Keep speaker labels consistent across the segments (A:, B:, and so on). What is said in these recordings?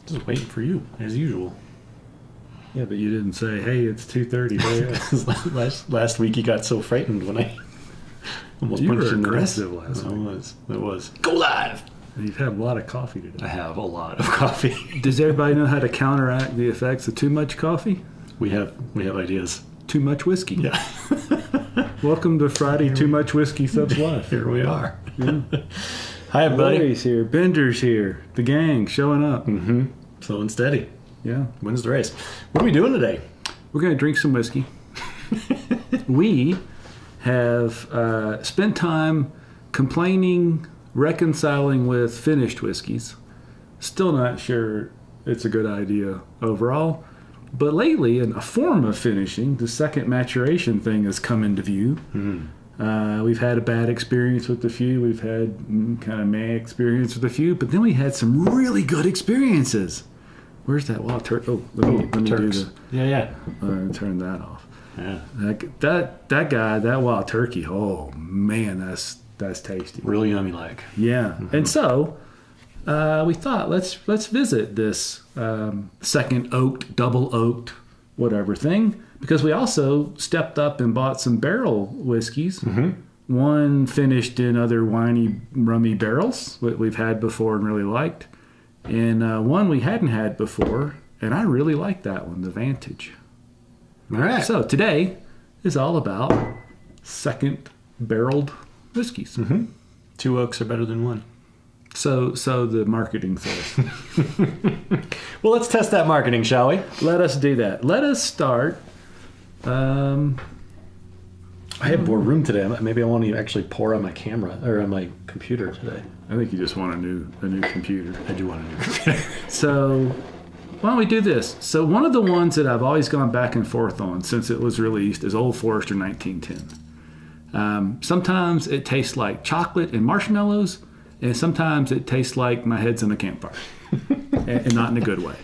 A: Just waiting for you, as usual.
B: Yeah, but you didn't say, hey, it's 2:30.
A: Last week you got so frightened when I almost
B: You
A: punched
B: were
A: you in the
B: aggressive
A: nose.
B: last week.
A: It was. Go live!
B: You've had a lot of coffee today.
A: I have a lot of coffee.
B: Does everybody know how to counteract the effects of too much coffee?
A: We have ideas.
B: Too much whiskey.
A: Yeah.
B: Welcome to Friday Too Much Whiskey Subs Live.
A: Here we are.
B: Yeah.
A: Hi, everybody.
B: Larry's here. Bender's here. The gang showing up.
A: Mm-hmm. Slow and steady.
B: Yeah.
A: Wins the race. What are we doing today?
B: We're going to drink some whiskey. We have spent time complaining, reconciling with finished whiskeys. Still not sure it's a good idea overall. But lately, in a form of finishing, the second maturation thing has come into view. We've had a bad experience with a few. We've had kind of meh experience with a few. But then we had some really good experiences. Where's that wild turkey? Oh, let me
A: Turks.
B: do
A: Yeah.
B: turn that off.
A: Yeah.
B: That guy, that wild turkey. Oh man, that's tasty.
A: Really yummy like.
B: Yeah. And so we thought let's visit this second oaked, double oaked, whatever thing, because we also stepped up and bought some barrel whiskeys. One finished in other winey, rummy barrels that we've had before and really liked, and one we hadn't had before, and I really like that one, the Vantage.
A: All right.
B: So today is all about second barreled whiskeys.
A: Two oaks are better than one.
B: So the marketing says.
A: Well, let's test that marketing, shall we?
B: Let us do that. Let us start.
A: I have more room today. Maybe I want to actually pour on my camera or on my computer today.
B: I think you just want a new computer.
A: I do want a new computer.
B: So why don't we do this? So one of the ones that I've always gone back and forth on since it was released is Old Forester 1910. Sometimes it tastes like chocolate and marshmallows, and sometimes it tastes like my head's in a campfire, and not in a good way.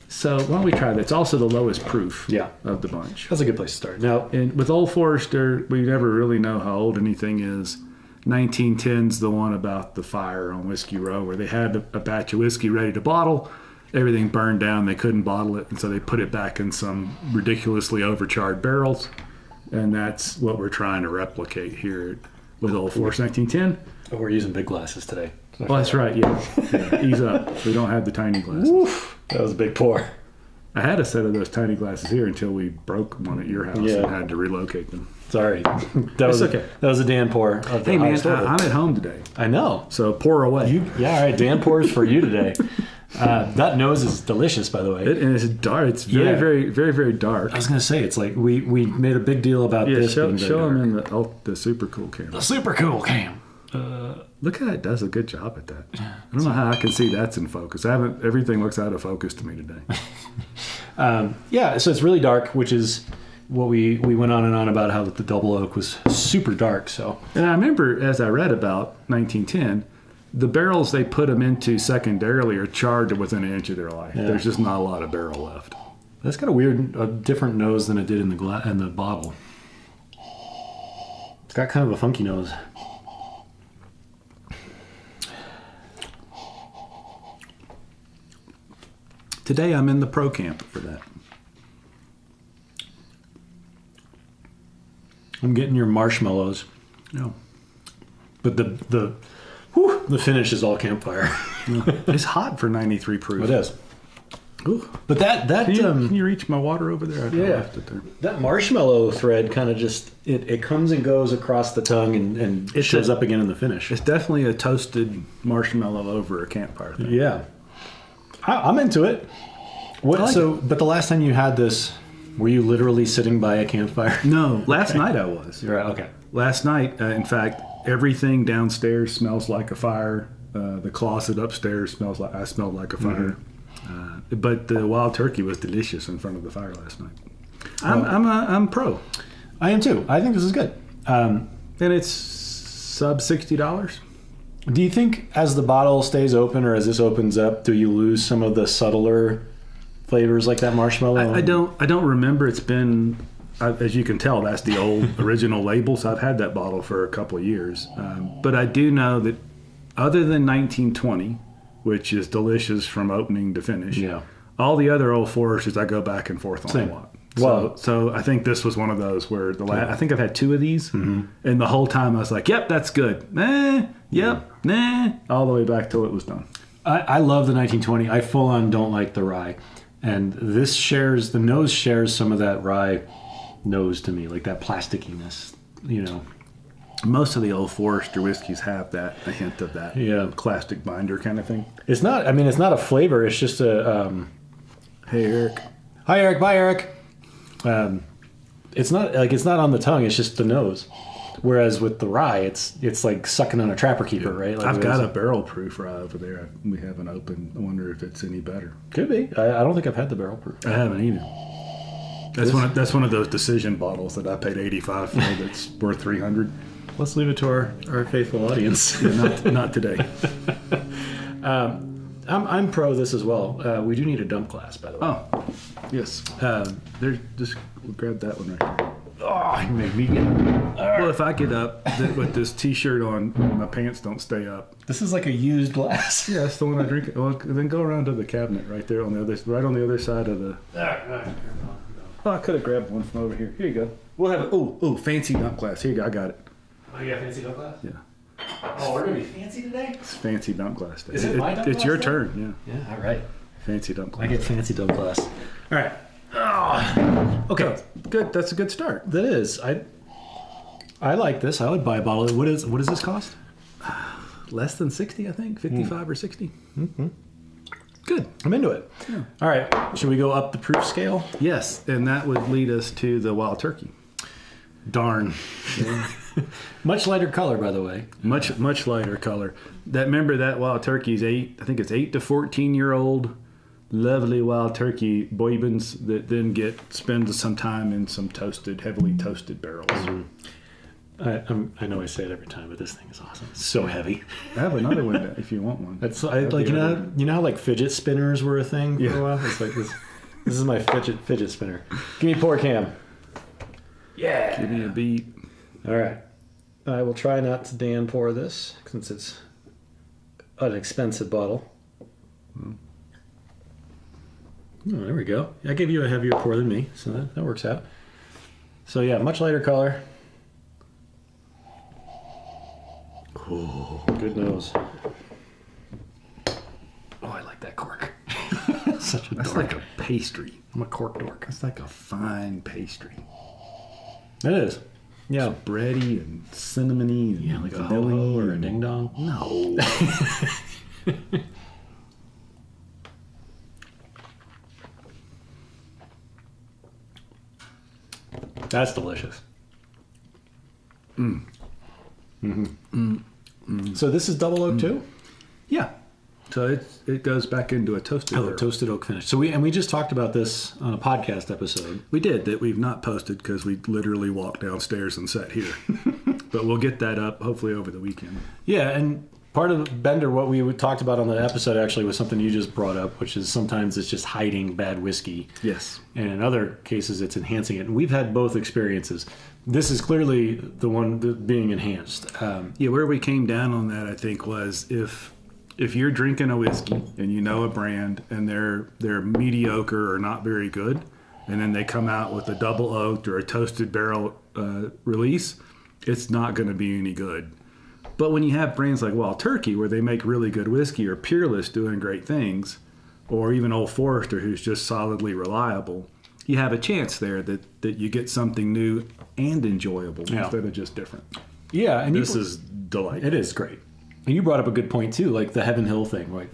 B: So why don't we try that? It's also the lowest proof of the bunch.
A: That's a good place to start. Now,
B: And with Old Forester, we never really know how old anything is. 1910's the one about the fire on Whiskey Row, where they had a batch of whiskey ready to bottle. Everything burned down. They couldn't bottle it, and so they put it back in some ridiculously overcharred barrels. And that's what we're trying to replicate here with Old Forester 1910.
A: oh, we're using big glasses today.
B: Well, that's right, yeah. Ease up. We don't have the tiny glasses.
A: Oof, that was a big pour.
B: I had a set of those tiny glasses here until we broke one at your house and had to relocate them.
A: Sorry. That was
B: okay.
A: That was a Dan pour. Of the
B: Hey, man,
A: highest order.
B: I'm at home today,
A: I know.
B: so pour away.
A: Yeah, all right. Dan pours for you today. That nose is delicious, by the way.
B: And it's dark. It's very, very, very, very dark.
A: I was going to say, it's like we made a big deal about
B: Yeah,
A: this.
B: show
A: being very
B: them
A: dark.
B: in the super cool camera.
A: The super cool cam.
B: Look how it does a good job at that. I don't know how I can see that's in focus. Everything looks out of focus to me today.
A: Yeah, so it's really dark, which is what we went on and on about how the double oak was super dark. So
B: And I remember, as I read about 1910, the barrels they put them into secondarily are charred to within an inch of their life.
A: Yeah.
B: There's just not a lot of barrel left.
A: that's got a different nose than it did in the bottle. It's got kind of a funky nose.
B: Today I'm in the pro camp for that.
A: I'm getting your marshmallows,
B: No.
A: but the finish is all campfire.
B: It's hot for 93 proof.
A: It is.
B: Ooh.
A: But that
B: Can you reach my water over there? I left it there.
A: that marshmallow thread kind of just it comes and goes across the tongue and it shows up again in the finish.
B: It's definitely a toasted marshmallow over a campfire thing.
A: Yeah, I'm into it. What?
B: I like
A: But the last time you had this, were you literally sitting by a campfire?
B: No, last night I was.
A: You're right. Okay.
B: Last night, in fact, everything downstairs smells like a fire. The closet upstairs smelled like a fire. But the wild turkey was delicious in front of the fire last night. I'm pro,
A: I am too. I think this is good.
B: and it's sub $60.
A: Do you think as the bottle stays open or as this opens up, do you lose some of the subtler flavors like that marshmallow?
B: I don't remember. It's been, as you can tell, that's the old original label. So I've had that bottle for a couple of years. But I do know that other than 1920, which is delicious from opening to finish.
A: Yeah.
B: All the other Old Foresters, I go back and forth on
A: Same.
B: a lot.
A: Well,
B: So I think this was one of those where I think I've had 2 of these, and the whole time I was like, "Yep, that's good." Nah, all the way back till it was done.
A: I love the 1920. I full on don't like the rye, and the nose shares some of that rye nose to me, like that plasticiness.
B: Most of the Old Forester whiskeys have a hint of that.
A: Yeah.
B: Plastic binder kind of thing.
A: It's not. I mean, it's not a flavor. It's just a.
B: Hey, Eric.
A: Hi, Eric. Bye, Eric. It's not on the tongue. It's just the nose. Whereas with the rye, it's like sucking on a Trapper Keeper, right? Like
B: I've got a barrel proof rye over there. We haven't opened. I wonder if it's any better.
A: Could be. I don't think I've had the barrel proof.
B: I haven't either. That's one of those decision bottles that I paid $85 for. That's worth $300.
A: Let's leave it to our faithful audience.
B: Yeah, not today.
A: I'm pro this as well. We do need a dump glass, by the way.
B: Oh, yes. Just grab that one right here.
A: Oh, you make me get.
B: Well, if I get up with this T-shirt on, my pants don't stay up.
A: This is like a used glass.
B: Yeah, that's the one I drink. Well, then go around to the cabinet right there on the other side of the. Oh, I could have grabbed one from over here. Here you go. We'll have a fancy dump glass. Here you go. I got it.
A: Oh, you got fancy dump glass?
B: Yeah.
A: Oh, we're gonna be fancy today.
B: It's fancy dump glass day.
A: Is it my dump glass?
B: It's your turn. Yeah.
A: Yeah. All right.
B: Fancy dump glass.
A: I get fancy dump glass. All right. Oh, okay.
B: Good. That's a good start.
A: That is. I like this. I would buy a bottle. What does this cost?
B: Less than 60, I think. 55 or 60.
A: Mm-hmm.
B: Good.
A: I'm into it.
B: Yeah.
A: All right. Should we go up the proof scale?
B: Yes, and that would lead us to the Wild Turkey.
A: Darn. Much lighter color, by the way.
B: Much lighter color. Remember that Wild Turkey is 8 to 14-year-old lovely Wild Turkey bourbons that then spend some time in some heavily toasted barrels.
A: Mm-hmm. I know I say it every time, but this thing is awesome. It's so heavy.
B: I have another one if you want one.
A: It's like you know how like fidget spinners were a thing for a while. It's like this. This is my fidget spinner. Give me pour cam. Yeah.
B: Give me a beat.
A: All right. I will try not to Dan pour this since it's an expensive bottle. Oh, there we go. I gave you a heavier pour than me, so that works out. So yeah, much lighter color. Oh, good nose. Oh, I like that cork. Such a
B: That's
A: dork.
B: like a pastry.
A: I'm a cork dork.
B: That's like a fine pastry.
A: It is. Yeah.
B: It's bready and cinnamony. And
A: Yeah, like a
B: vanilla
A: ho-ho or a
B: and-
A: ding-dong.
B: No.
A: That's delicious. So this is double oak too?
B: Yeah. So it goes back into a toasted.
A: Oh,
B: barrel.
A: toasted oak finish. So we just talked about this on a podcast episode.
B: We did that we've not posted because we literally walked downstairs and sat here. But we'll get that up hopefully over the weekend.
A: Yeah, and part of Bender, what we talked about on the episode actually was something you just brought up, which is sometimes it's just hiding bad whiskey.
B: Yes.
A: And in other cases, it's enhancing it. And we've had both experiences. This is clearly the one being enhanced.
B: Yeah, where we came down on that, I think, was if you're drinking a whiskey and you know a brand and they're mediocre or not very good, and then they come out with a double oaked or a toasted barrel release, it's not going to be any good. But when you have brands like Wild Turkey where they make really good whiskey, or Peerless doing great things, or even Old Forester who's just solidly reliable, you have a chance there that you get something new and enjoyable instead of just different.
A: Yeah, and
B: This is delightful.
A: It is great. And you brought up a good point too, like the Heaven Hill thing, right?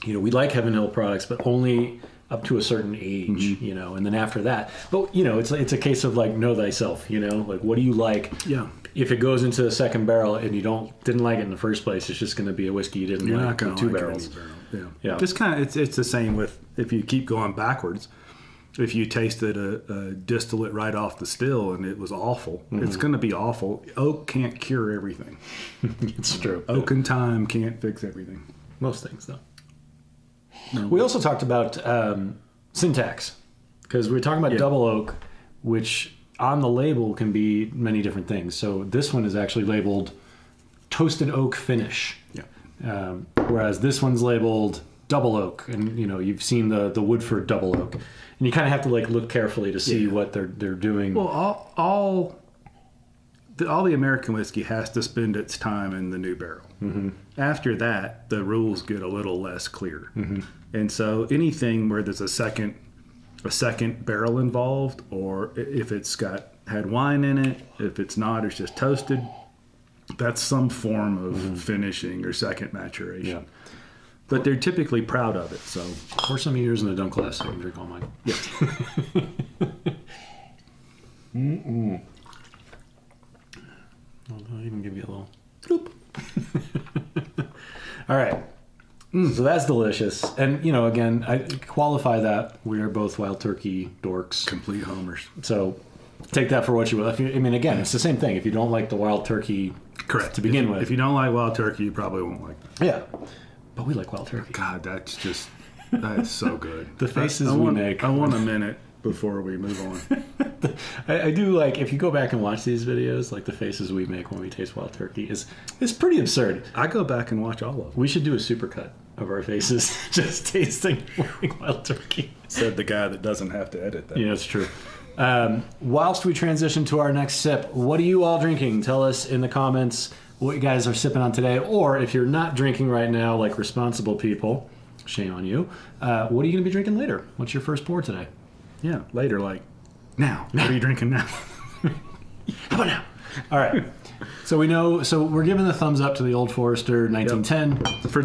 A: You know, we like Heaven Hill products, but only up to a certain age, you know, and then after that. But, you know, it's a case of like know thyself, you know, like what do you like?
B: Yeah.
A: If it goes into a second barrel and you didn't like it in the first place, it's just going to be a whiskey you didn't
B: You're
A: like
B: not going
A: with
B: to
A: two
B: like
A: barrels.
B: It any barrel.
A: Yeah.
B: Just kind of, it's the same with if you keep going backwards. If you tasted a distillate right off the still and it was awful, it's going to be awful. Oak can't cure everything.
A: It's true.
B: Oak and time can't fix everything.
A: Most things, though.
B: No.
A: We also talked about syntax, because we were talking about double oak, which on the label can be many different things. So this one is actually labeled toasted oak finish.
B: Yeah.
A: whereas this one's labeled double oak, and you've seen the Woodford Double Oak, and you kind of have to like look carefully to see what they're doing.
B: Well, all the American whiskey has to spend its time in the new barrel. Mm-hmm. After that, the rules get a little less clear, and so anything where there's a second barrel involved, or if it's had wine in it, if it's not, it's just toasted. That's some form of finishing or second maturation. Yeah. But they're typically proud of it. So
A: pour some of yours in a dunk glass so I can drink all mine.
B: Yeah.
A: I'll even give you a little bloop. All right. So that's delicious. And, again, I qualify that we are both Wild Turkey dorks.
B: Complete homers.
A: So take that for what you will. Again, it's the same thing. If you don't like the Wild Turkey to begin with.
B: If you don't like Wild Turkey, you probably won't like it.
A: Yeah. But we like Wild Turkey.
B: God, that is so good.
A: The faces we make.
B: I want a minute before we move on.
A: I do like, if you go back and watch these videos, like the faces we make when we taste Wild Turkey is pretty absurd.
B: I go back and watch all of them.
A: We should do a supercut of our faces just tasting Wild Turkey.
B: Said the guy that doesn't have to edit that.
A: Yeah, that's true. Whilst we transition to our next sip, what are you all drinking? Tell us in the comments what you guys are sipping on today, or if you're not drinking right now like responsible people, shame on you, what are you going to be drinking later? What's your first pour today?
B: Yeah, later, like now. What are you drinking now?
A: How about now? All right. So we're giving the thumbs up to the Old Forester 1910.
B: Yep. For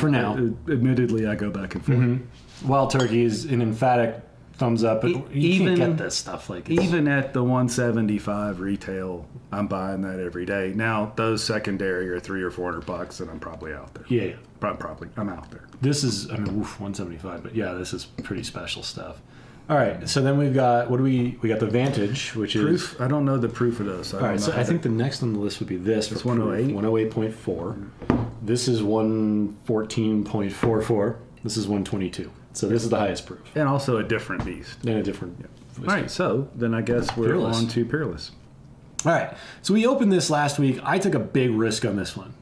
B: now. Admittedly, I go back and forth.
A: Mm-hmm. Wild Turkey is an emphatic thumbs up, but you can't get this stuff.
B: Even at the 175 retail, I'm buying that every day. Now, those secondary are $300 or $400, and I'm probably out there.
A: Yeah.
B: I'm out there.
A: This is, 175, but yeah, this is pretty special stuff. All right, so then we've got, we got the Vantage, which
B: proof? I don't know the proof of those.
A: All right, so I think the next on the list would be this.
B: It's 108.
A: 108.4. This is 114.44. This is 122. So this is the highest proof.
B: And also a different beast.
A: And a different... Yeah.
B: All right, so then I guess we're
A: Peerless.
B: On to Peerless.
A: All right, so we opened this last week. I took a big risk on this one.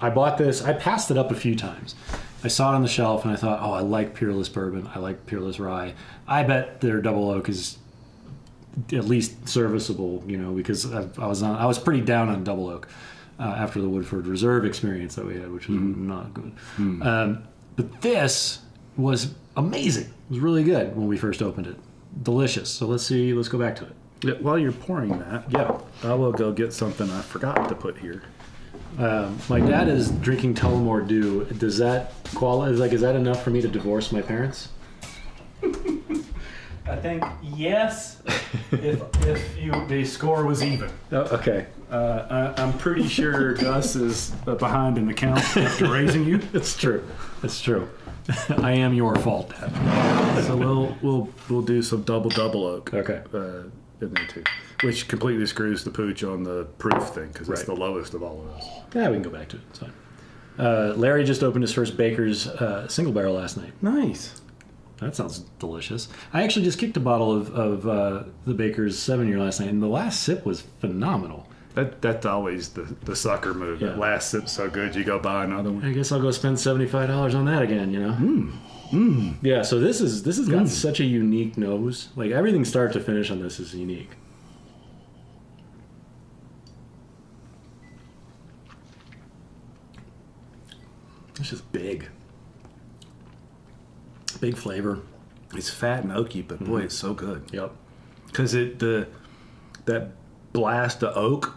A: I bought this. I passed it up a few times. I saw it on the shelf, and I thought, I like Peerless Bourbon. I like Peerless Rye. I bet their Double Oak is at least serviceable, because I was pretty down on Double Oak after the Woodford Reserve experience that we had, which was not good. But this was amazing. It was really good when we first opened it. Delicious. So let's go back to it.
B: Yeah, while you're pouring that, I will go get something I forgot to put here.
A: My dad is drinking Tullamore Dew. Does that qualify? Is that enough for me to divorce my parents?
B: I think yes. if the score was even.
A: Oh, okay.
B: I'm pretty sure Gus is behind an account after raising you.
A: It's true. It's true. I am your fault, Dad.
B: So we'll do some double oak.
A: Okay.
B: In there too, which completely screws the pooch on the proof thing because it's the lowest of all of those.
A: Yeah, we can go back to it. It's fine. Larry just opened his first Baker's single barrel last night.
B: Nice.
A: That sounds delicious. I actually just kicked a bottle of the Baker's 7-year last night, and the last sip was phenomenal.
B: That's always the sucker move. Yeah. That last sip's so good, you go buy another one.
A: I guess I'll go spend $75 on that again. Yeah, so this has got such a unique nose. Like everything start to finish on this is unique. It's just big flavor.
B: It's fat and oaky, but boy, it's so good.
A: Yep.
B: Because that blast of oak,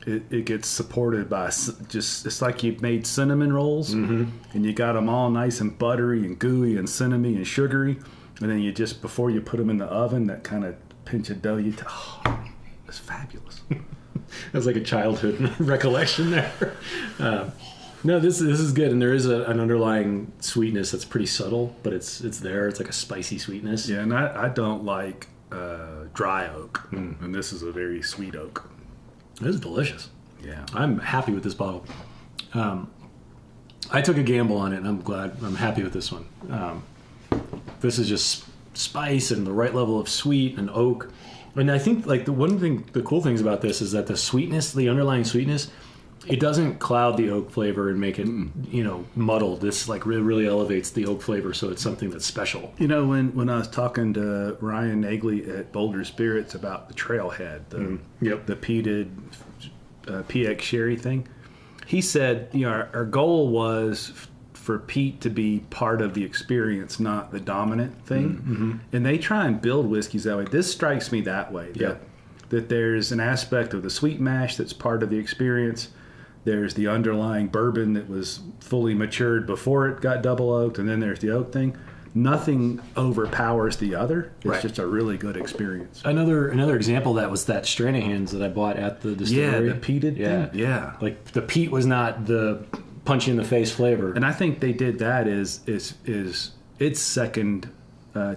B: it gets supported by it's like you've made cinnamon rolls, and you got them all nice and buttery and gooey and cinnamony and sugary, and then you just before you put them in the oven, that kind of pinch of dough, it's fabulous.
A: That's like a childhood recollection there. No, this is good, and there is an underlying sweetness that's pretty subtle, but it's there. It's like a spicy sweetness.
B: Yeah, and I don't like dry oak, and this is a very sweet oak.
A: This is delicious.
B: Yeah,
A: I'm happy with this bottle. I took a gamble on it, and I'm happy with this one. This is just spice and the right level of sweet and oak. And I think the cool things about this is that the underlying sweetness It doesn't cloud the oak flavor and make it, muddled. This like really elevates the oak flavor, so it's something that's special.
B: When I was talking to Ryan Nagley at Boulder Spirits about the Trailhead, the peated PX Sherry thing, he said, our goal was for peat to be part of the experience, not the dominant thing. Mm-hmm. And they try and build whiskeys that way. This strikes me that way. That there's an aspect of the sweet mash that's part of the experience. There's the underlying bourbon that was fully matured before it got double oaked, and then there's the oak thing. Nothing overpowers the other. It's just a really good experience.
A: Another example of that was that Stranahan's that I bought at the distillery.
B: Yeah, the peated thing. Yeah.
A: Like the peat was not the punch in the face flavor.
B: And I think they did that is its second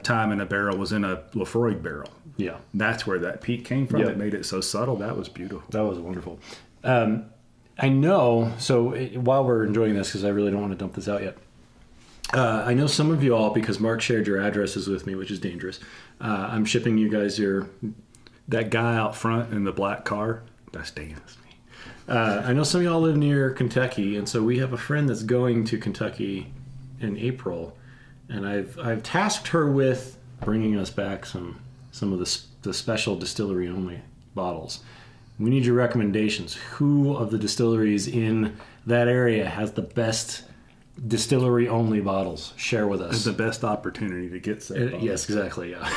B: time in a barrel was in a Lafroig barrel.
A: Yeah.
B: That's where that peat came from. It made it so subtle. That was beautiful.
A: That was wonderful. I know, so while we're enjoying this, because I really don't want to dump this out yet, I know some of you all, because Mark shared your addresses with me, which is dangerous, I'm shipping you guys
B: that guy out front in the black car, that's Dan.
A: I know some of y'all live near Kentucky, and so we have a friend that's going to Kentucky in April, and I've tasked her with bringing us back some of the special distillery-only bottles. We need your recommendations. Who of the distilleries in that area has the best distillery-only bottles? Share with us.
B: It's the best opportunity to get said.
A: Yes, exactly, yeah.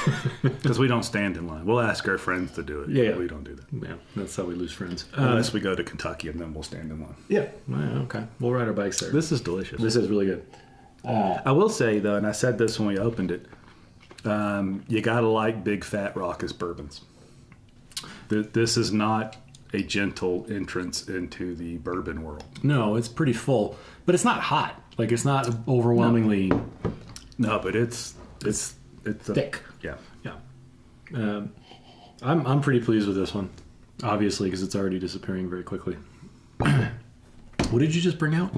B: Because we don't stand in line. We'll ask our friends to do it.
A: Yeah.
B: We don't do that.
A: Yeah, that's how we lose friends.
B: Unless we go to Kentucky, and then we'll stand in line.
A: Yeah, okay. We'll ride our bikes there.
B: This is delicious.
A: This is really good.
B: I will say, though, and I said this when we opened it, you got to like big, fat, raucous bourbons. This is not a gentle entrance into the bourbon world.
A: No, it's pretty full, but it's not hot. Like, it's not overwhelmingly.
B: No, but it's
A: thick.
B: Yeah.
A: I'm pretty pleased with this one, obviously, because it's already disappearing very quickly. What did you just bring out?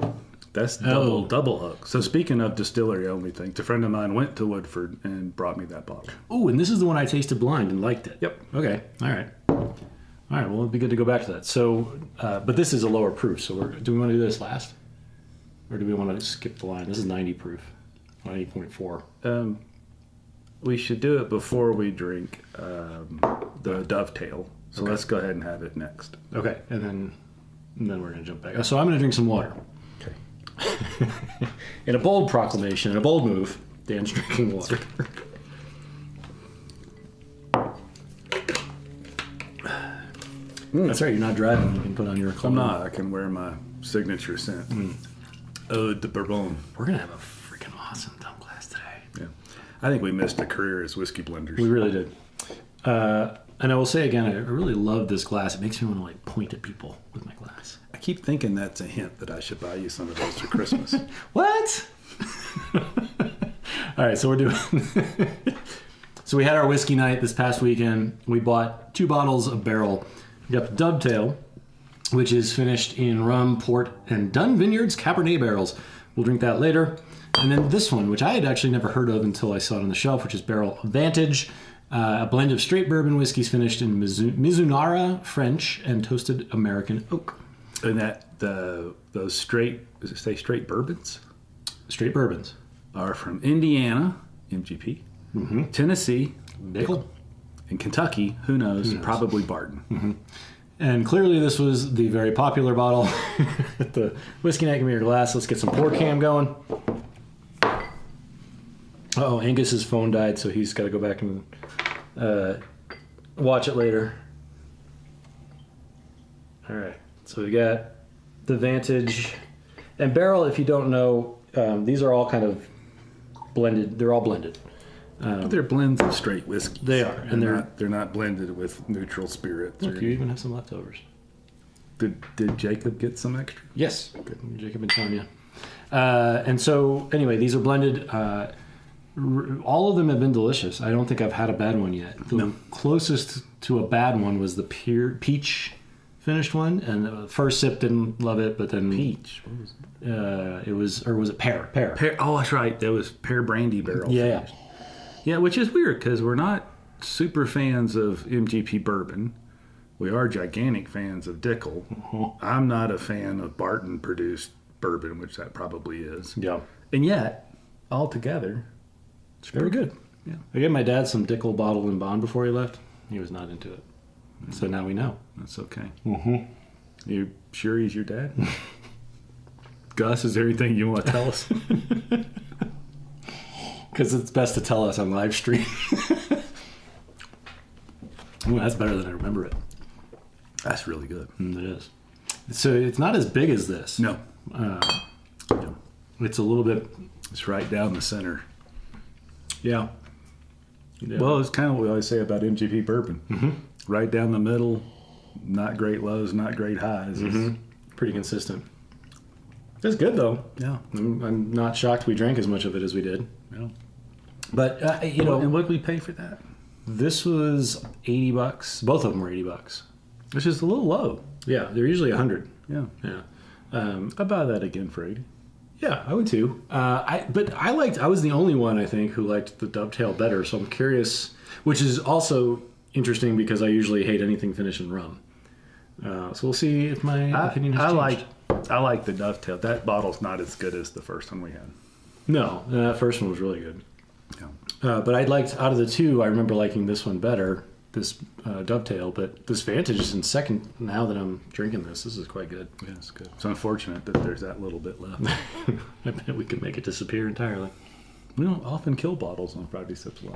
B: That's double oak. So speaking of distillery only things, a friend of mine went to Woodford and brought me that bottle.
A: Oh, and this is the one I tasted blind and liked it.
B: Yep.
A: Okay. All right. Well, it'd be good to go back to that. So, but this is a lower proof. So, do we want to do this last, or do we want to skip the line? This is 90 proof, 90.4.
B: We should do it before we drink the Dovetail. So let's go ahead and have it next.
A: Okay, and then we're going to jump back. So I'm going to drink some water.
B: Okay.
A: In a bold proclamation, in a bold move, Dan's drinking water. That's right, you're not driving. You can put on your cologne.
B: I'm not. I can wear my signature scent. Eau de Bourbon.
A: We're going to have a freaking awesome dumb glass today.
B: Yeah. I think we missed a career as whiskey blenders.
A: We really did. And I will say again, I really love this glass. It makes me want to like point at people with my glass.
B: I keep thinking that's a hint that I should buy you some of those for Christmas.
A: What? All right, so we're doing... So we had our whiskey night this past weekend. We bought 2 bottles of barrel. We got the Dovetail, which is finished in rum, port, and Dunn Vineyards Cabernet barrels. We'll drink that later. And then this one, which I had actually never heard of until I saw it on the shelf, which is Barrel Advantage, a blend of straight bourbon whiskeys finished in Mizunara French and toasted American oak.
B: And those straight bourbons?
A: Straight bourbons.
B: Are from Indiana, MGP, Tennessee,
A: Nickel,
B: and Kentucky, who knows? Probably Barton.
A: Mm-hmm. And clearly this was the very popular bottle at the Whiskey Night. Give me your glass. Let's get some pour cam going. Uh-oh, Angus's phone died, so he's got to go back and watch it later. All right, so we got the Vantage. And barrel, if you don't know, these are all kind of blended. They're all blended.
B: But they're blends of straight whiskey.
A: They are, and
B: they're not blended with neutral spirits.
A: Look, you even have some leftovers.
B: Did Jacob get some extra?
A: Yes, good. Jacob and Tanya. And so, anyway, these are blended. All of them have been delicious. I don't think I've had a bad one yet. The closest to a bad one was the peach finished one, and the first sip didn't love it, but then
B: peach. What was it?
A: Was it pear? Pear.
B: Oh, that's right. That was pear brandy barrel.
A: Yeah.
B: Finished. Yeah, which is weird because we're not super fans of MGP bourbon. We are gigantic fans of Dickel. I'm not a fan of Barton-produced bourbon, which that probably is.
A: Yeah.
B: And yet, altogether,
A: It's very good.
B: Yeah.
A: I gave my dad some Dickel bottle and bond before he left. He was not into it. So now we know.
B: That's okay.
A: Mm-hmm.
B: You sure he's your dad? Gus, is there anything you want to tell us?
A: Because it's best to tell us on live stream. Ooh, that's better than I remember it.
B: That's really good.
A: It is. So it's not as big as this.
B: No.
A: It's a little bit...
B: It's right down the center.
A: Yeah.
B: Well, it's kind of what we always say about MGP bourbon.
A: Mm-hmm.
B: Right down the middle, not great lows, not great highs.
A: Mm-hmm. Pretty consistent. It's good, though.
B: Yeah.
A: I'm not shocked we drank as much of it as we did.
B: Yeah.
A: But,
B: And what did we pay for that?
A: This was $80. Both of them were $80.
B: Which is a little low.
A: Yeah, they're usually $100.
B: Yeah.
A: Yeah.
B: I'd buy that again for 80.
A: Yeah, I would too. I was the only one, I think, who liked the Dovetail better, so I'm curious, which is also interesting because I usually hate anything finished in rum. So we'll see if my opinion has changed.
B: I like the Dovetail. That bottle's not as good as the first one we had.
A: No, that first one was really good.
B: Yeah.
A: But out of the two, I remember liking this one better, this Dovetail, but this Vantage is in second now that I'm drinking this. This is quite good.
B: Yeah, it's good. It's unfortunate that there's that little bit left.
A: I bet we could make it disappear entirely.
B: We don't often kill bottles on Friday Sips Live.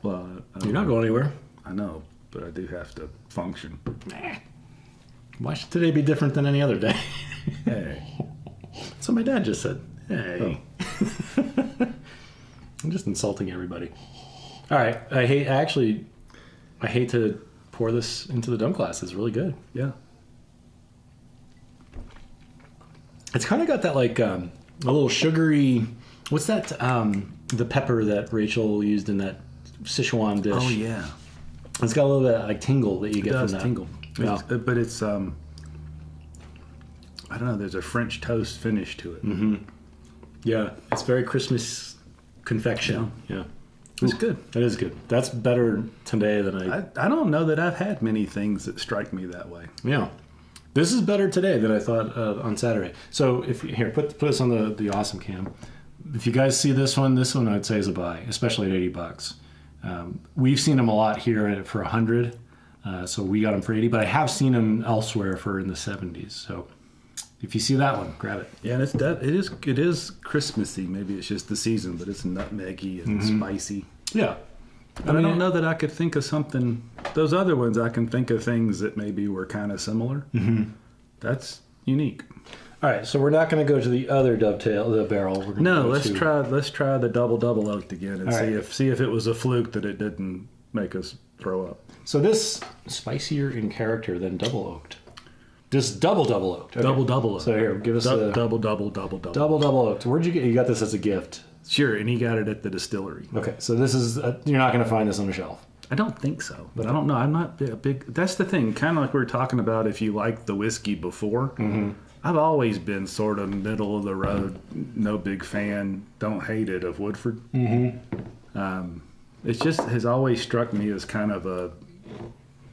B: Well,
A: You're not going anywhere.
B: I know, but I do have to function.
A: Nah. Why should today be different than any other day?
B: Hey.
A: That's what my dad just said. Hey.
B: Oh.
A: I'm just insulting everybody. All right. I hate to pour this into the dump glass. It's really good.
B: Yeah.
A: It's kind of got that like a little sugary. What's that? The pepper that Rachel used in that Sichuan dish.
B: Oh yeah.
A: It's got a little bit of, like tingle that you get from that.
B: Tingle.
A: Yeah.
B: But it's I don't know. There's a French toast finish to it.
A: Mm-hmm. Yeah, it's very Christmas confection. Yeah.
B: It's good.
A: It is good. That's better today than
B: I don't know that I've had many things that strike me that way.
A: Yeah. This is better today than I thought on Saturday. So put this on the awesome cam. If you guys see this one I'd say is a buy, especially at $80. We've seen them a lot here for $100, so we got them for $80. But I have seen them elsewhere for in the $70s. So if you see that one, grab it.
B: Yeah, and it is Christmassy. Maybe it's just the season, but it's nutmeggy and spicy.
A: Yeah.
B: And I don't know that I could think of something. Those other ones, I can think of things that maybe were kind of similar.
A: Mm-hmm.
B: That's unique.
A: All right, so we're not going to go to the other the barrel. We're gonna
B: let's try the double oaked again and
A: All
B: see if it was a fluke that it didn't make us throw up.
A: So this spicier in character than double oaked. This double oaked. Okay.
B: Double oaked.
A: So here, give us a
B: double.
A: double oaked. Where'd you get? You got this as a gift.
B: Sure, and he got it at the distillery.
A: Okay, so this is you're not going to find this on the shelf.
B: I don't think so, but I don't know. I'm not a big. That's the thing. Kind of like we were talking about. If you liked the whiskey before, I've always been sort of middle of the road. No big fan. Don't hate it of Woodford. Mm-hmm. It just has always struck me as kind of a.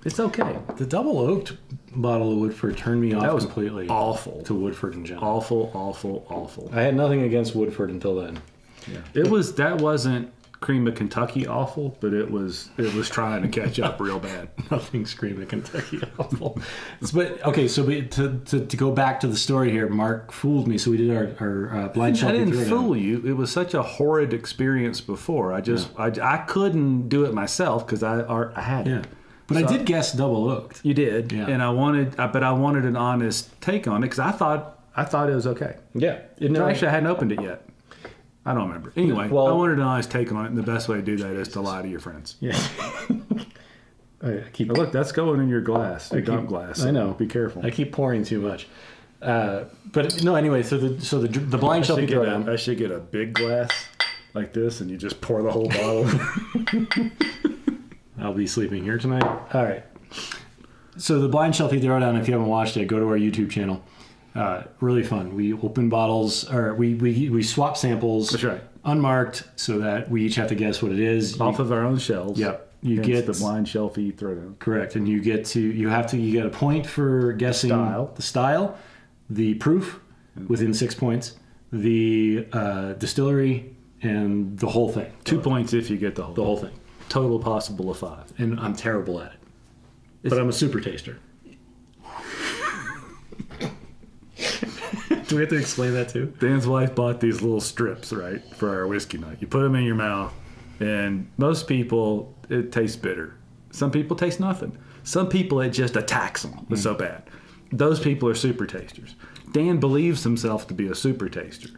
B: It's okay.
A: The double oaked bottle of Woodford turned me off completely.
B: Awful
A: to Woodford in general.
B: Awful.
A: I had nothing against Woodford until then.
B: Yeah. That wasn't Cream of Kentucky awful, but it was trying to catch up real bad.
A: Nothing's Cream of Kentucky awful. But okay, so to go back to the story here, Mark fooled me. So we did our blind shelf.
B: I didn't fool you. It was such a horrid experience before. I couldn't do it myself because I had it.
A: Yeah. But so I did guess double oaked.
B: You did, yeah. And I wanted an honest take on it because I thought it was okay.
A: Yeah.
B: Actually, I hadn't opened it yet. I don't remember. Anyway, I wanted an honest take on it, and the best way to do that is to lie to your friends.
A: Yeah.
B: Look, that's going in your glass, your dump glass. So
A: I know.
B: Be careful.
A: I keep pouring too much. But no, anyway. So the blind shelf you throw down.
B: I should get a big glass like this, and you just pour the whole bottle.
A: I'll be sleeping here tonight. All right. So the blind shelf you throw down. If you haven't watched it, go to our YouTube channel. Really fun. We open bottles, or we swap samples.
B: That's right.
A: Unmarked, so that we each have to guess what it is.
B: Off of our own shelves.
A: Yep. You
B: Hence
A: get
B: the blind shelfie throwdown.
A: Correct, and you get a point for guessing the style, the proof within 6 points, the distillery, and the whole thing.
B: 2 points if you get the whole
A: thing.
B: Total possible of 5.
A: And I'm terrible at it, but I'm a super taster. Do we have to explain that too?
B: Dan's wife bought these little strips, right, for our whiskey night. You put them in your mouth, and most people, it tastes bitter. Some people taste nothing. Some people, it just attacks them. It's so bad. Those people are super tasters. Dan believes himself to be a super taster.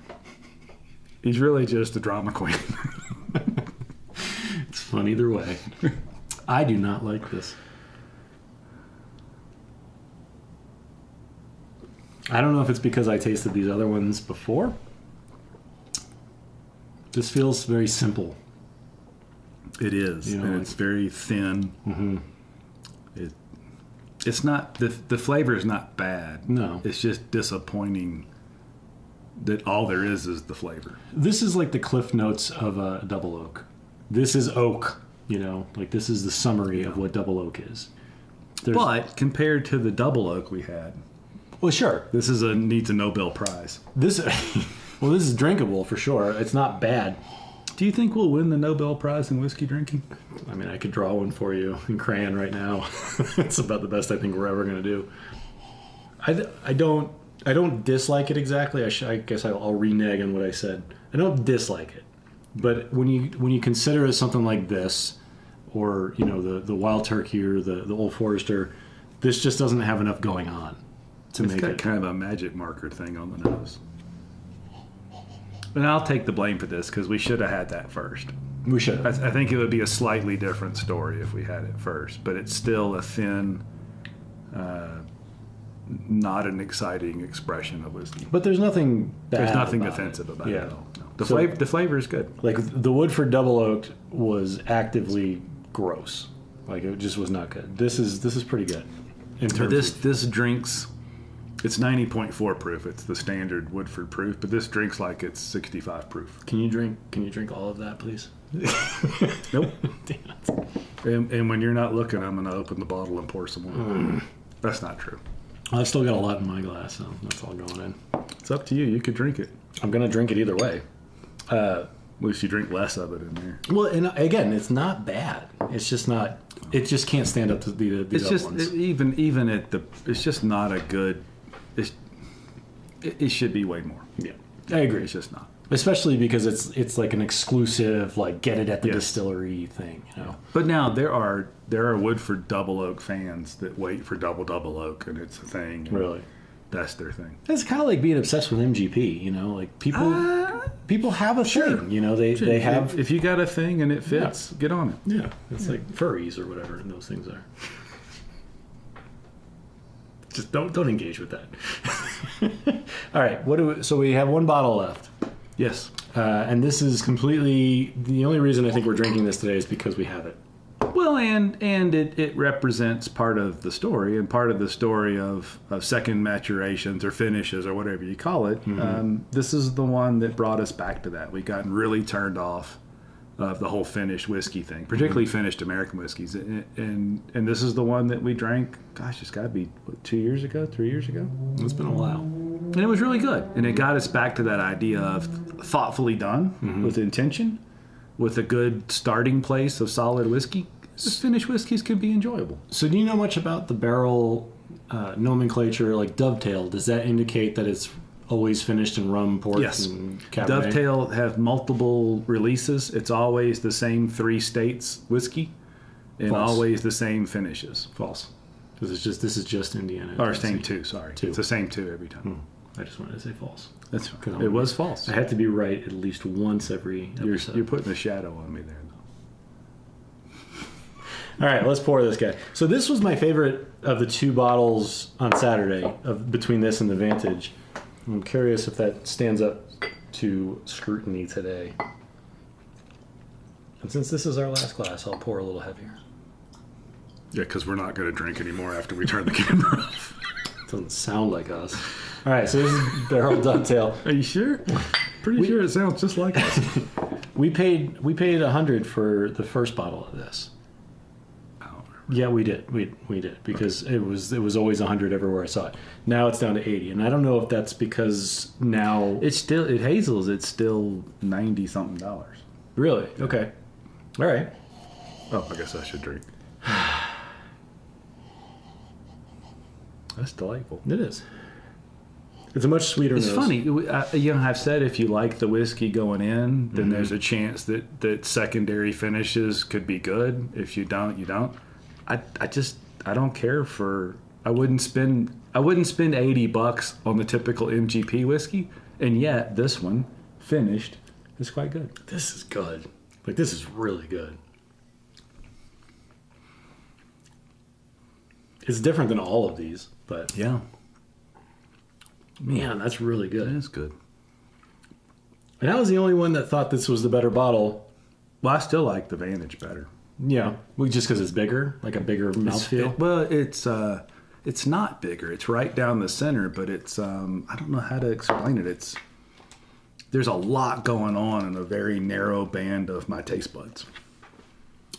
B: He's really just a drama queen.
A: It's fun either way. I do not like this. I don't know if it's because I tasted these other ones before. This feels very simple.
B: It is, and it's very thin.
A: Mm-hmm.
B: It's not the flavor is not bad.
A: No,
B: it's just disappointing that all there is the flavor.
A: This is like the cliff notes of a double oak. This is oak. Like this is the summary of what double oak is.
B: But compared to the double oak we had.
A: Well, sure.
B: This needs a Nobel Prize.
A: This is drinkable for sure. It's not bad.
B: Do you think we'll win the Nobel Prize in whiskey drinking?
A: I mean, I could draw one for you in crayon right now. It's about the best I think we're ever going to do. I don't dislike it exactly. I guess I'll renege on what I said. I don't dislike it, but when you consider it something like this, or the Wild Turkey or the Old Forester, this just doesn't have enough going on.
B: It's got kind of a magic marker thing on the nose. And I'll take the blame for this because we should have had that first.
A: We should.
B: I think it would be a slightly different story if we had it first, but it's still a thin, not an exciting expression of whiskey.
A: But there's nothing bad.
B: There's nothing
A: about
B: offensive about it at all. No. The flavor is good.
A: Like the Woodford Double Oaked was actively gross. Like it just was not good. This is pretty good.
B: This drinks. It's 90.4 proof. It's the standard Woodford proof, but this drinks like it's 65 proof.
A: Can you drink all of that, please?
B: Nope. Damn it. And when you're not looking, I'm going to open the bottle and pour some more. That's not true.
A: I've still got a lot in my glass, so that's all going in.
B: It's up to you. You could drink it.
A: I'm going to drink it either way.
B: At least you drink less of it in there.
A: Well, and again, it's not bad. It's just not. It just can't stand up to the other ones.
B: Even at the. It's just not a good. It should be way more.
A: Yeah, I agree.
B: It's just not,
A: especially because it's like an exclusive, like get it at the distillery thing.
B: But now there are Woodford Double Oak fans that wait for double oak, and it's a thing.
A: Really,
B: that's their thing.
A: It's kind of like being obsessed with MGP. Like people have a thing. They have.
B: If you got a thing and it fits, get on it.
A: Yeah, it's like furries or whatever, and those things are. Just don't engage with that. All right, so we have one bottle left.
B: Yes.
A: And this is completely the only reason I think we're drinking this today is because we have it.
B: Well, and it represents part of the story and part of the story of second maturations or finishes or whatever you call it. Mm-hmm. This is the one that brought us back to that. We've gotten really turned off of the whole finished whiskey thing, particularly finished American whiskeys. And this is the one that we drank, gosh, it's got to be 2 years ago, 3 years ago?
A: It's been a while.
B: And it was really good. And it got us back to that idea of thoughtfully done, with intention, with a good starting place of solid whiskey. Finished whiskeys can be enjoyable.
A: So do you know much about the barrel nomenclature, like Dovetail? Does that indicate that it's always finished in rum, port, and Cabernet?
B: Dovetail have multiple releases. It's always the same 3 states whiskey, and always the same finishes.
A: False. This is just Indiana.
B: Or same 2. Sorry, 2. It's the same 2 every time.
A: I just wanted to say false.
B: That's fine. It was false.
A: I had to be right at least once every episode.
B: You're putting a shadow on me there, though.
A: All right, let's pour this guy. So this was my favorite of the 2 bottles on Saturday, between this and the Vantage. I'm curious if that stands up to scrutiny today. And since this is our last glass, I'll pour a little heavier.
B: Yeah, because we're not going to drink anymore after we turn the camera off.
A: Doesn't sound like us. All right, so this is Barrel Dovetail.
B: Are you sure? Pretty sure it sounds just like us.
A: We paid $100 for the first bottle of this. Yeah, we did. We did because it was always 100 everywhere I saw it. Now it's down to 80, and I don't know if that's because now
B: It's still at Hazel's. It's still $90 something.
A: Really? Okay. All right.
B: Oh, I guess I should drink. That's delightful.
A: It is. It's a much sweeter
B: It's
A: nose.
B: funny. I've said if you like the whiskey going in, then there's a chance that secondary finishes could be good. If you don't, you don't. I don't care for. I wouldn't spend $80 on the typical MGP whiskey, and yet this one finished is quite good.
A: This is good. Like, this is really good. It's different than all of these, but
B: Yeah,
A: man, that's really
B: it
A: good.
B: is good.
A: And I was the only one that thought this was the better bottle.
B: Well, I still like the Vantage better.
A: Yeah, well, just because it's bigger, like a bigger mouthfeel.
B: Well, it's not bigger. It's right down the center, but it's I don't know how to explain it. There's a lot going on in a very narrow band of my taste buds.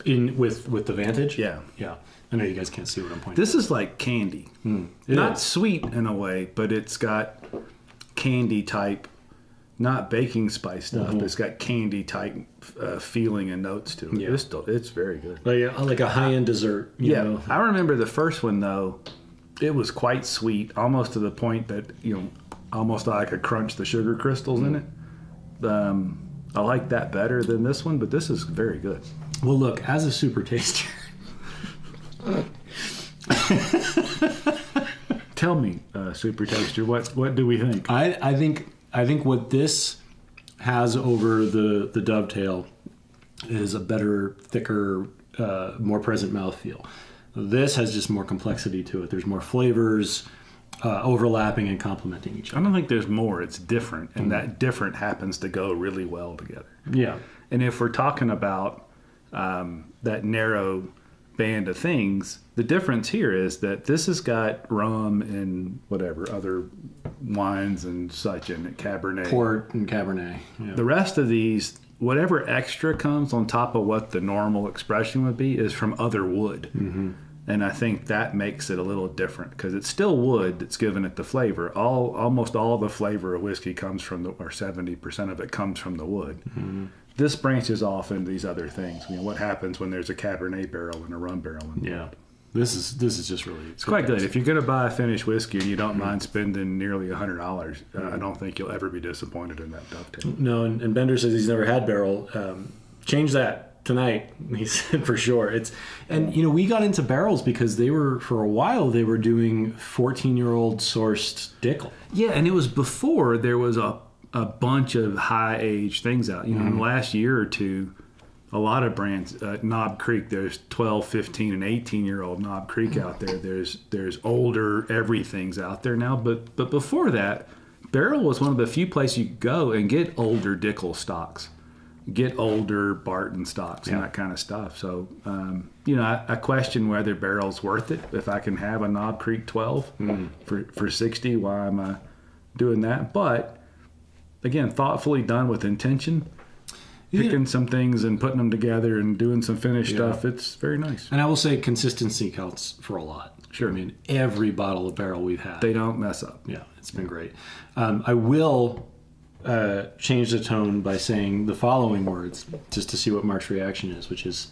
A: With the Vantage.
B: Yeah.
A: Yeah. I know you guys can't see what I'm pointing.
B: This is like candy.
A: It
B: Not
A: is.
B: sweet in a way, but it's got candy type, not baking spice stuff, but it's got candy type feeling and notes to it.
A: Yeah.
B: It's very good.
A: like a high end dessert. You know?
B: I remember the first one though. It was quite sweet, almost to the point that almost I could crunch the sugar crystals in it. I like that better than this one, but this is very good.
A: Well, look, as a super taster.
B: Tell me, Super Taster, what do we think?
A: I think what this has over the Dovetail is a better, thicker, more present mouthfeel. This has just more complexity to it. There's more flavors overlapping and complementing each
B: I
A: other.
B: don't think there's more. It's different, and that different happens to go really well together.
A: Yeah.
B: And if we're talking about that narrow band of things, the difference here is that this has got rum and whatever other wines and such in it, Cabernet.
A: Port and Cabernet. Yeah.
B: The rest of these, whatever extra comes on top of what the normal expression would be, is from other wood. Mm-hmm. And I think that makes it a little different because it's still wood that's giving it the flavor. Almost all the flavor of whiskey comes from or 70% of it comes from the wood. Mm-hmm. This branches off into these other things. What happens when there's a Cabernet barrel and a rum barrel?
A: Yeah. This is just really.
B: It's quite good. If you're going to buy a finished whiskey and you don't mind spending nearly $100, I don't think you'll ever be disappointed in that Dovetail.
A: No, and Bender says he's never had barrel. Change that tonight. He said for sure. We got into barrels because they were for a while they were doing 14-year-old sourced Dickel.
B: Yeah, and it was before there was a bunch of high age things out. In the last year or two, a lot of brands, Knob Creek, there's 12, 15, and 18-year-old Knob Creek out there. There's older everything's out there now. But before that, Barrel was one of the few places you could go and get older Dickel stocks, get older Barton stocks and that kind of stuff. So, I question whether Barrel's worth it. If I can have a Knob Creek 12 for 60, why am I doing that? But again, thoughtfully done with intention, picking some things and putting them together and doing some finished stuff. It's very nice.
A: And I will say consistency counts for a lot.
B: Sure.
A: I mean, every bottle of Barrel we've had.
B: They don't mess up.
A: Yeah, it's been great. I will change the tone by saying the following words just to see what Mark's reaction is, which is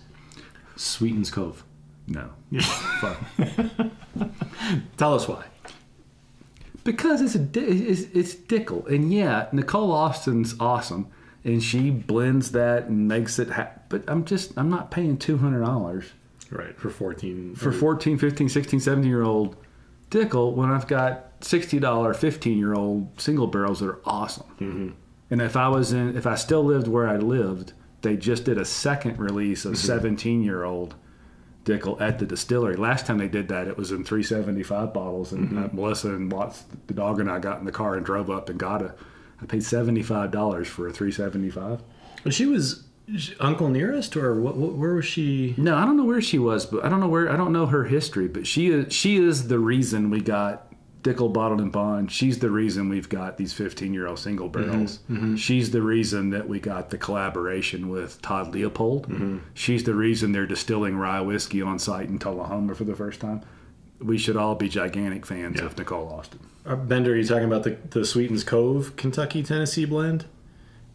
A: Sweetens Cove.
B: No.
A: Fuck. Tell us why.
B: Because it's Dickel. And yeah, Nicole Austin's awesome. And she blends that and makes it but I'm not paying $200
A: Right, for 14.
B: for 14, 15, 16, 17-year-old Dickel when I've got $60, 15-year-old single barrels that are awesome. Mm-hmm. And if I still lived where I lived, they just did a second release of 17-year-old Dickel at the distillery. Last time they did that, it was in 375 bottles, and Melissa and Watts, the dog, and I got in the car and drove up and got I paid $75 for a 375.
A: But she was Uncle Nearest, or where was she?
B: No, I don't know where she was, but I don't know her history. But she is the reason we got Dickel Bottled and Bond. She's the reason we've got these 15-year-old single barrels. She's the reason that we got the collaboration with Todd Leopold. She's the reason they're distilling rye whiskey on site in Tullahoma for the first time. We should all be gigantic fans of Nicole Austin.
A: Bender, are you talking about the Sweetens Cove Kentucky Tennessee blend?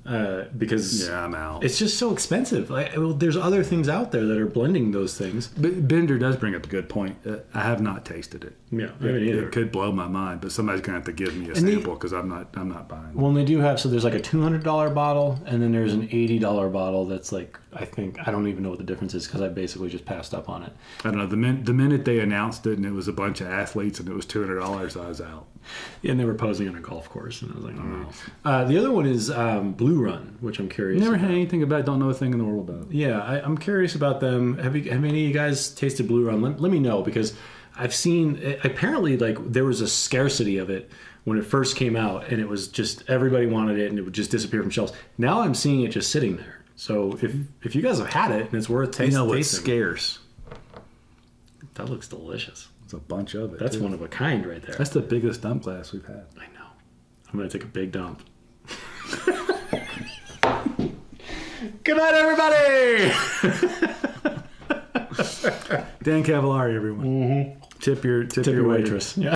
A: Because
B: I'm out.
A: It's just so expensive. There's other things out there that are blending those things.
B: But Bender does bring up a good point. I have not tasted it.
A: Yeah, I haven't either.
B: It could blow my mind, but somebody's gonna have to give me a sample because I'm not buying it.
A: Well, and they do have, so there's like a $200 bottle, and then there's an $80 bottle that's like, I don't even know what the difference is because I basically just passed up on it.
B: I don't know. The minute they announced it and it was a bunch of athletes and it was $200, I was out.
A: Yeah, and they were posing on a golf course, and I was like, oh. The other one is Blue Run, which I'm curious
B: Never
A: about.
B: had anything about it, don't know a thing in the world about it.
A: Yeah, I'm curious about them. Have any of you guys tasted Blue Run? Let me know, because I've seen, apparently, like, there was a scarcity of it when it first came out, and it was just, everybody wanted it, and it would just disappear from shelves. Now I'm seeing it just sitting there. So if you guys have had it, and it's worth tasting.
B: You know what's scarce?
A: That looks delicious.
B: It's a bunch of it.
A: That's one of a kind right there.
B: That's the biggest dump glass we've had.
A: I know. I'm going to take a big dump. Good night, everybody!
B: Dan Cavallari, everyone.
A: Mm-hmm.
B: Tip your
A: waitress. Yeah.